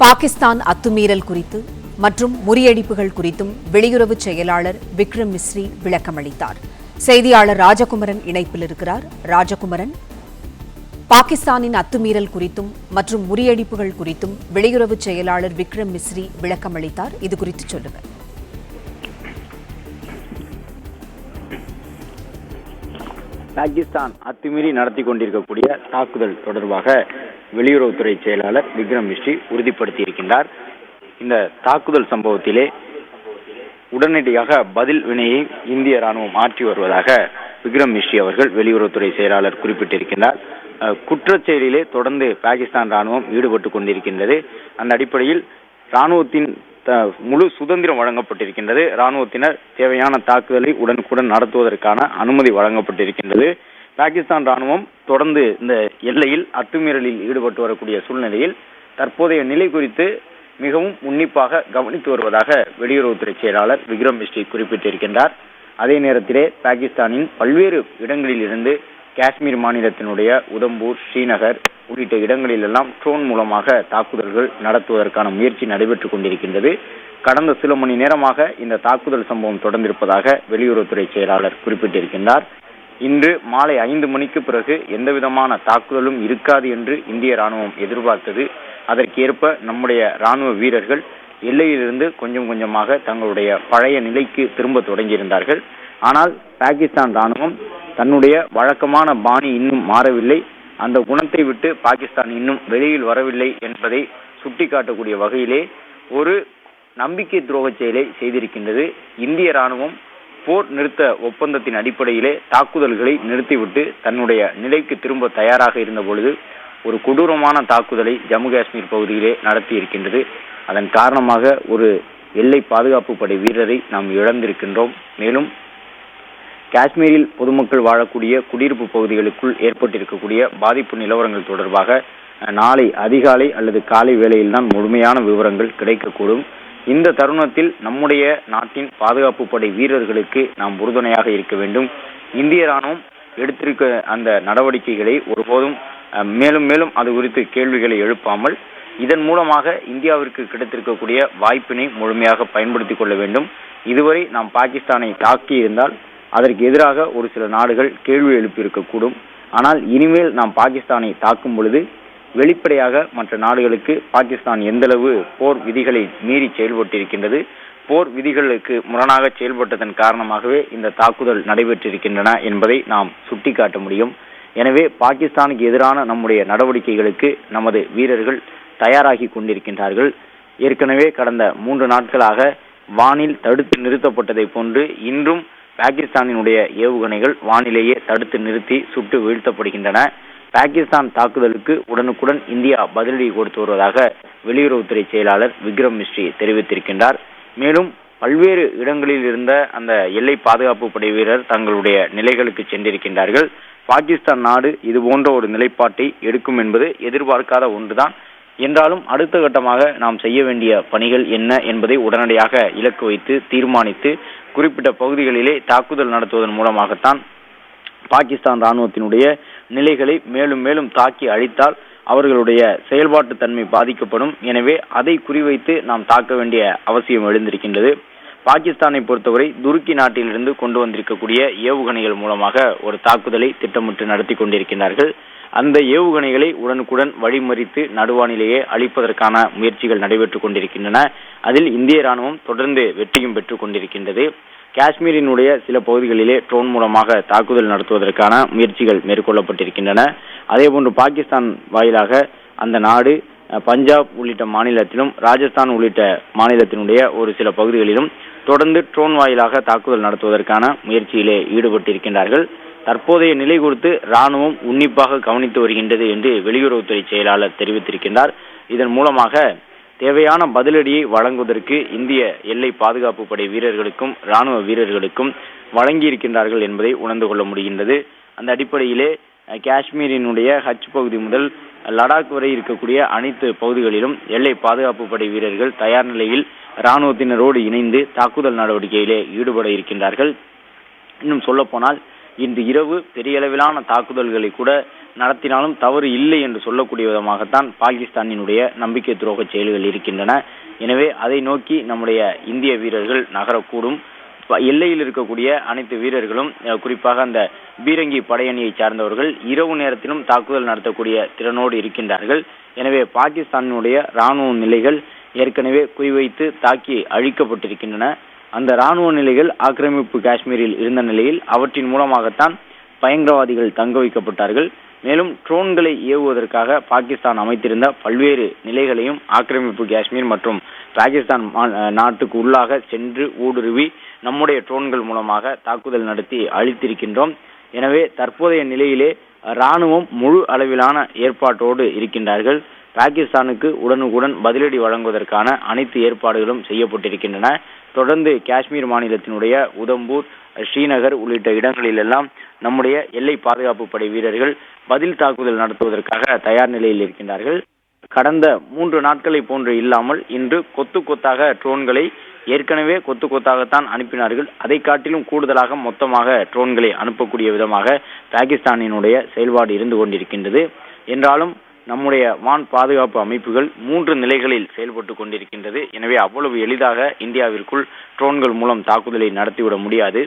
பாகிஸ்தான் அத்துமீறல் குறித்து மற்றும் முறியடிப்புகள் குறித்தும் வெளியுறவு செயலாளர் விக்ரம் மிஸ்ரி விளக்கமளித்தார். செய்தியாளர் ராஜகுமரன் இணைப்பில் இருக்கிறார். ராஜகுமரன், பாகிஸ்தானின் அத்துமீறல் குறித்தும் மற்றும் முறியடிப்புகள் குறித்தும் வெளியுறவு செயலாளர் விக்ரம் மிஸ்ரி விளக்கமளித்தார். இது குறித்து சொல்லுங்கள். பாகிஸ்தான் அத்துமீறி நடத்தி கொண்டிருக்கக்கூடிய தாக்குதல் தொடர்பாக வெளியுறவுத்துறை செயலாளர் விக்ரம் மிஸ்ரி உறுதிப்படுத்தியிருக்கின்றார். இந்த தாக்குதல் சம்பவத்திலே உடனடியாக பதில் வினையை இந்திய ராணுவம் ஆற்றி வருவதாக விக்ரம் மிஸ்ரி அவர்கள் வெளியுறவுத்துறை செயலாளர் குறிப்பிட்டிருக்கின்றார். குற்றச்செயலிலே தொடர்ந்து பாகிஸ்தான் ராணுவம் ஈடுபட்டு கொண்டிருக்கின்றது. அந்த அடிப்படையில் ராணுவத்தின் முழு சுதந்திரம் வழங்கப்பட்டிருக்கின்றது. ராணுவத்தினர் தேவையான தாக்குதலை உடனுக்குடன் நடத்துவதற்கான அனுமதி வழங்கப்பட்டிருக்கின்றது. பாகிஸ்தான் ராணுவம் தொடர்ந்து இந்த எல்லையில் அத்துமீறலில் ஈடுபட்டு வரக்கூடிய சூழ்நிலையில் தற்போதைய நிலை குறித்து மிகவும் உன்னிப்பாக கவனித்து வருவதாக வெளியுறவுத்துறை செயலாளர் விக்ரம் மிஸ்ரி குறிப்பிட்டிருக்கின்றார். அதே நேரத்திலே பாகிஸ்தானின் பல்வேறு இடங்களில் இருந்து காஷ்மீர் மாநிலத்தினுடைய உதம்பூர், ஸ்ரீநகர் உள்ளிட்ட இடங்களிலெல்லாம் ட்ரோன் மூலமாக தாக்குதல்கள் நடத்துவதற்கான முயற்சி நடைபெற்றுக் கொண்டிருக்கின்றது. கடந்த சில மணி நேரமாக இந்த தாக்குதல் சம்பவம் தொடர்ந்திருப்பதாக வெளியுறவுத்துறை செயலாளர் குறிப்பிட்டிருக்கின்றார். இன்று மாலை 5 மணிக்கு பிறகு எந்தவிதமான தாக்குதலும் இருக்காது என்று இந்திய ராணுவம் எதிர்பார்த்தது. அதற்கேற்ப நம்முடைய ராணுவ வீரர்கள் எல்லையிலிருந்து கொஞ்சம் கொஞ்சமாக தங்களுடைய பழைய நிலைக்கு திரும்ப தொடங்கியிருந்தார்கள். ஆனால் பாகிஸ்தான் ராணுவம் தன்னுடைய வழக்கமான பாணி இன்னும் மாறவில்லை, அந்த குணத்தை விட்டு பாகிஸ்தான் இன்னும் வெளியில் வரவில்லை என்பதை சுட்டிக்காட்டக்கூடிய வகையிலே ஒரு நம்பிக்கை துரோக செயலை செய்திருக்கின்றது. இந்திய ராணுவம் போர் நிறுத்த ஒப்பந்தத்தின் அடிப்படையிலே தாக்குதல்களை நிறுத்திவிட்டு தன்னுடைய நிலைக்கு திரும்ப தயாராக இருந்த பொழுது ஒரு கொடூரமான தாக்குதலை ஜம்மு காஷ்மீர் பகுதியிலே நடத்தி இருக்கின்றது. அதன் காரணமாக ஒரு எல்லை பாதுகாப்பு படை வீரரை நாம் இழந்திருக்கின்றோம். மேலும் காஷ்மீரில் பொதுமக்கள் வாழக்கூடிய குடியிருப்பு பகுதிகளுக்குள் ஏற்பட்டிருக்கக்கூடிய பாதிப்பு நிலவரங்கள் தொடர்பாக நாளை அதிகாலை அல்லது காலை வேளையில்தான் முழுமையான விவரங்கள் கிடைக்கக்கூடும். இந்த தருணத்தில் நம்முடைய நாட்டின் பாதுகாப்பு படை வீரர்களுக்கு நாம் உறுதுணையாக இருக்க வேண்டும். இந்திய ராணுவம் எடுத்திருக்க அந்த நடவடிக்கைகளை ஒருபோதும் மேலும் மேலும் அது குறித்து கேள்விகளை எழுப்பாமல் இதன் மூலமாக இந்தியாவிற்கு கிடைத்திருக்கக்கூடிய வாய்ப்பினை முழுமையாக பயன்படுத்திக் கொள்ள வேண்டும். இதுவரை நாம் பாகிஸ்தானை தாக்கி இருந்தால் அதற்கு எதிராக ஒரு சில நாடுகள் கேள்வி எழுப்பியிருக்கக்கூடும். ஆனால் இனிமேல் நாம் பாகிஸ்தானை தாக்கும் பொழுது வெளிப்படையாக மற்ற நாடுகளுக்கு பாகிஸ்தான் எந்தளவு போர் விதிகளை மீறி செயல்பட்டிருக்கின்றது, போர் விதிகளுக்கு முரணாக செயல்பட்டதன் காரணமாகவே இந்த தாக்குதல் நடைபெற்றிருக்கின்றன என்பதை நாம் சுட்டிக்காட்ட முடியும். எனவே பாகிஸ்தானுக்கு எதிரான நம்முடைய நடவடிக்கைகளுக்கு நமது வீரர்கள் தயாராகி கொண்டிருக்கின்றார்கள். ஏற்கனவே கடந்த 3 நாட்களாக வானில் தடுத்து நிறுத்தப்பட்டதை போன்று இன்றும் பாகிஸ்தானினுடைய ஏவுகணைகள் வானிலேயே தடுத்து நிறுத்தி சுட்டு வீழ்த்தப்படுகின்றன. பாகிஸ்தான் தாக்குதலுக்கு உடனுக்குடன் இந்தியா பதிலடி கொடுத்து வருவதாக வெளியுறவுத்துறை செயலாளர் விக்ரம் மிஸ்ரி தெரிவித்திருக்கின்றார். மேலும் பல்வேறு இடங்களில் இருந்த அந்த எல்லை பாதுகாப்பு படை வீரர் தங்களுடைய நிலைகளுக்கு சென்றிருக்கின்றார்கள். பாகிஸ்தான் நாடு இது போன்ற ஒரு நிலைப்பாட்டை எடுக்கும் என்பது எதிர்பார்க்காத ஒன்றுதான். என்றாலும் அடுத்த கட்டமாக நாம் செய்ய வேண்டிய பணிகள் என்ன என்பதை உடனடியாக இலக்கு வைத்து தீர்மானித்து குறிப்பிட்ட பகுதிகளிலே தாக்குதல் நடத்துவதன் மூலமாகத்தான் பாகிஸ்தான் ராணுவத்தினுடைய நிலைகளை மேலும் மேலும் தாக்கி அழித்தால் அவர்களுடைய செயல்பாட்டு தன்மை பாதிக்கப்படும். எனவே அதை குறிவைத்து நாம் தாக்க வேண்டிய அவசியம் எழுந்திருக்கின்றது. பாகிஸ்தானை பொறுத்தவரை துருக்கி நாட்டிலிருந்து கொண்டு வந்திருக்கக்கூடிய ஏவுகணைகள் மூலமாக ஒரு தாக்குதலை திட்டமிட்டு நடத்தி கொண்டிருக்கிறார்கள். அந்த ஏவுகணைகளை உடனுக்குடன் வழிமறித்து நடுவானிலேயே அழிப்பதற்கான முயற்சிகள் நடைபெற்றுக் கொண்டிருக்கின்றன. அதில் இந்திய ராணுவம் தொடர்ந்து வெற்றியும் பெற்றுக் கொண்டிருக்கின்றது. காஷ்மீரினுடைய சில பகுதிகளிலே ட்ரோன் மூலமாக தாக்குதல் நடத்துவதற்கான முயற்சிகள் மேற்கொள்ளப்பட்டிருக்கின்றன. அதேபோன்று பாகிஸ்தான் வாயிலாக அந்த நாடு பஞ்சாப் உள்ளிட்ட மாநிலத்திலும் ராஜஸ்தான் உள்ளிட்ட மாநிலத்தினுடைய ஒரு சில பகுதிகளிலும் தொடர்ந்து ட்ரோன் வாயிலாக தாக்குதல் நடத்துவதற்கான முயற்சியிலே ஈடுபட்டிருக்கின்றார்கள். தற்போதைய நிலை குறித்து ராணுவம் உன்னிப்பாக கவனித்து வருகின்றது என்று வெளியுறவுத்துறை செயலாளர் தெரிவித்திருக்கின்றார். இதன் மூலமாக தேவையான பதிலடியை வழங்குவதற்கு இந்திய எல்லை பாதுகாப்பு படை வீரர்களுக்கும் ராணுவ வீரர்களுக்கும் வழங்கியிருக்கின்றார்கள் என்பதை உணர்ந்து கொள்ள முடிகின்றது. அந்த அடிப்படையிலே காஷ்மீரினுடைய ஹஜ் பகுதி முதல் லடாக் வரை இருக்கக்கூடிய அனைத்து பகுதிகளிலும் எல்லை பாதுகாப்பு படை வீரர்கள் தயார் நிலையில் ராணுவத்தினரோடு இணைந்து தாக்குதல் நடவடிக்கையிலே ஈடுபட இருக்கின்றார்கள். இன்னும் சொல்ல போனால் இன்று இரவு பெரிய அளவிலான தாக்குதல்களை கூட நடத்தினாலும் தவறு இல்லை என்று சொல்லக்கூடிய விதமாகத்தான் பாகிஸ்தானினுடைய நம்பிக்கை துரோக செயல்கள் இருக்கின்றன. எனவே அதை நோக்கி நம்முடைய இந்திய வீரர்கள் நகரக்கூடும். எல்லையில் இருக்கக்கூடிய அனைத்து வீரர்களும் குறிப்பாக அந்த பீரங்கி படையணியை சார்ந்தவர்கள் இரவு நேரத்திலும் தாக்குதல் நடத்தக்கூடிய திறனோடு இருக்கின்றார்கள். எனவே பாகிஸ்தானுடைய ராணுவ நிலைகள் ஏற்கனவே குறிவைத்து தாக்கி அழிக்கப்பட்டிருக்கின்றன. அந்த ராணுவ நிலைகள் ஆக்கிரமிப்பு காஷ்மீரில் இருந்த நிலையில் அவற்றின் மூலமாகத்தான் பயங்கரவாதிகள் தங்க வைக்கப்பட்டார்கள். மேலும் ட்ரோன்களை ஏவுவதற்காக பாகிஸ்தான் அமைத்திருந்த பல்வேறு நிலைகளையும் ஆக்கிரமிப்பு காஷ்மீர் மற்றும் பாகிஸ்தான் நாட்டுக்கு உள்ளாக சென்று ஊடுருவி நம்முடைய ட்ரோன்கள் மூலமாக தாக்குதல் நடத்தி அழித்திருக்கின்றோம். எனவே தற்போதைய நிலையிலே ராணுவம் முழு அளவிலான ஏற்பாட்டோடு இருக்கின்றார்கள். பாகிஸ்தானுக்கு உடனுக்குடன் பதிலடி வழங்குவதற்கான அனைத்து ஏற்பாடுகளும் செய்யப்பட்டிருக்கின்றன. தொடர்ந்து காஷ்மீர் மாநிலத்தினுடைய உதம்பூர், ஸ்ரீநகர் உள்ளிட்ட இடங்களிலெல்லாம் நம்முடைய எல்லை பாதுகாப்பு படை வீரர்கள் பதில் தாக்குதல் நடத்துவதற்காக தயார் நிலையில் இருக்கின்றார்கள். கடந்த 3 நாட்களை போன்று இல்லாமல் இன்று கொத்து கொத்தாக ட்ரோன்களை ஏற்கனவே கொத்து கொத்தாகத்தான் அனுப்பினார்கள். அதை காட்டிலும் கூடுதலாக மொத்தமாக ட்ரோன்களை அனுப்பக்கூடிய விதமாக பாகிஸ்தானினுடைய செயல்பாடு இருந்து கொண்டிருக்கின்றது. என்றாலும் நம்முடைய வான் பாதுகாப்பு அமைப்புகள் 3 நிலைகளில் செயல்பட்டு கொண்டிருக்கின்றது. எனவே அவ்வளவு எளிதாக இந்தியாவிற்குள் ட்ரோன்கள் மூலம் தாக்குதலை நடத்திவிட முடியாது.